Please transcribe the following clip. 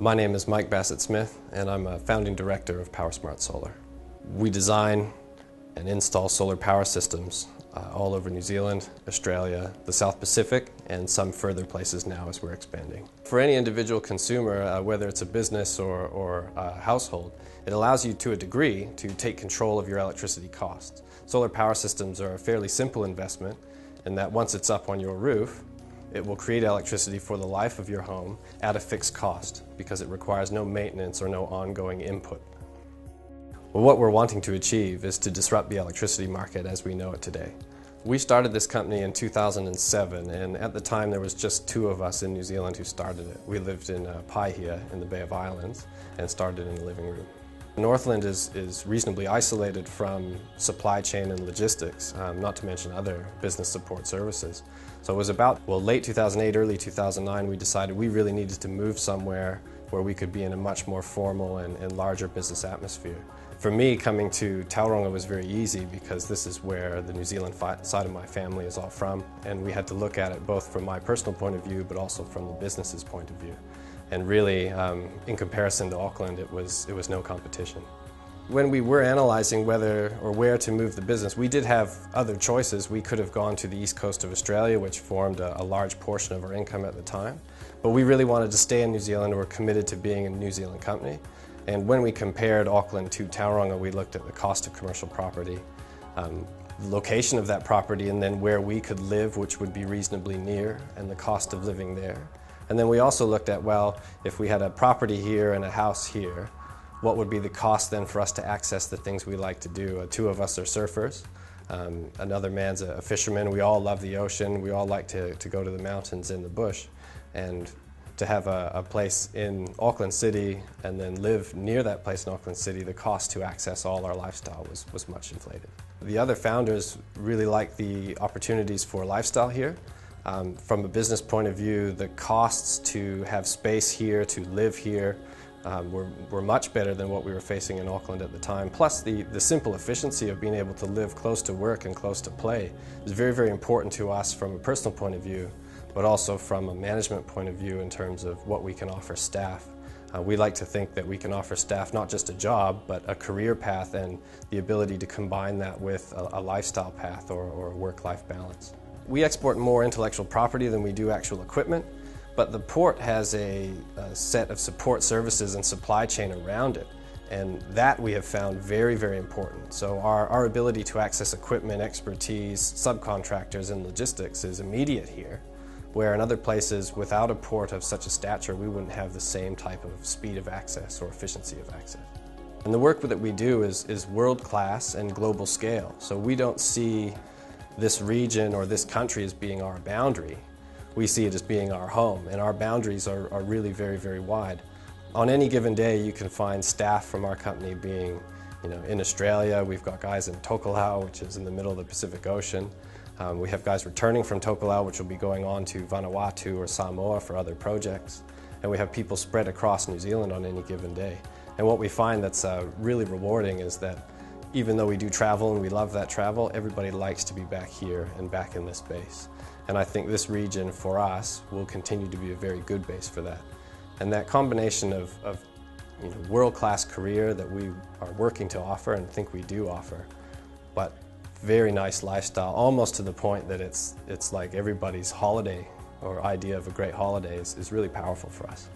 My name is Mike Bassett-Smith, and I'm a founding director of PowerSmart Solar. We design and install solar power systems all over New Zealand, Australia, the South Pacific, and some further places now as we're expanding. For any individual consumer, whether it's a business or a household, it allows you to a degree to take control of your electricity costs. Solar power systems are a fairly simple investment in that once it's up on your roof, it will create electricity for the life of your home at a fixed cost because it requires no maintenance or no ongoing input. Well, what we're wanting to achieve is to disrupt the electricity market as we know it today. We started this company in 2007, and at the time there was just 2 of us in New Zealand who started it. We lived in Pahia in the Bay of Islands and started in the living room. Northland is reasonably isolated from supply chain and logistics, not to mention other business support services. So it was about, late 2008, early 2009, we decided we really needed to move somewhere where we could be in a much more formal and larger business atmosphere. For me, coming to Tauranga was very easy because this is where the New Zealand side of my family is all from, and we had to look at it both from my personal point of view but also from the business's point of view. And really, in comparison to Auckland, it was no competition. When we were analyzing whether or where to move the business, we did have other choices. We could have gone to the east coast of Australia, which formed a large portion of our income at the time. But we really wanted to stay in New Zealand and were committed to being a New Zealand company. And when we compared Auckland to Tauranga, we looked at the cost of commercial property, the location of that property, and then where we could live, which would be reasonably near, and the cost of living there. And then we also looked at, well, if we had a property here and a house here, what would be the cost then for us to access the things we like to do? 2 of us are surfers, another man's a fisherman. We all love the ocean. We all like to go to the mountains in the bush. And to have a place in Auckland City and then live near that place in Auckland City, the cost to access all our lifestyle was much inflated. The other founders really like the opportunities for lifestyle here. From a business point of view, the costs to have space here, to live here, were much better than what we were facing in Auckland at the time. Plus, the simple efficiency of being able to live close to work and close to play is very, very important to us from a personal point of view, but also from a management point of view in terms of what we can offer staff. We like to think that we can offer staff not just a job, but a career path and the ability to combine that with a lifestyle path or a work-life balance. We export more intellectual property than we do actual equipment, but the port has a set of support services and supply chain around it, and that we have found very, very important. So our ability to access equipment, expertise, subcontractors, and logistics is immediate here, where in other places without a port of such a stature we wouldn't have the same type of speed of access or efficiency of access. And the work that we do is world-class and global scale, so we don't see this region or this country as being our boundary. We see it as being our home, and our boundaries are really very, very wide. On any given day you can find staff from our company being in Australia. We've got guys in Tokelau, which is in the middle of the Pacific Ocean. We have guys returning from Tokelau, which will be going on to Vanuatu or Samoa for other projects. And we have people spread across New Zealand on any given day. And what we find that's really rewarding is that even though we do travel and we love that travel, everybody likes to be back here and back in this base. And I think this region for us will continue to be a very good base for that. And that combination of world-class career that we are working to offer and think we do offer, but very nice lifestyle, almost to the point that it's like everybody's holiday or idea of a great holiday is really powerful for us.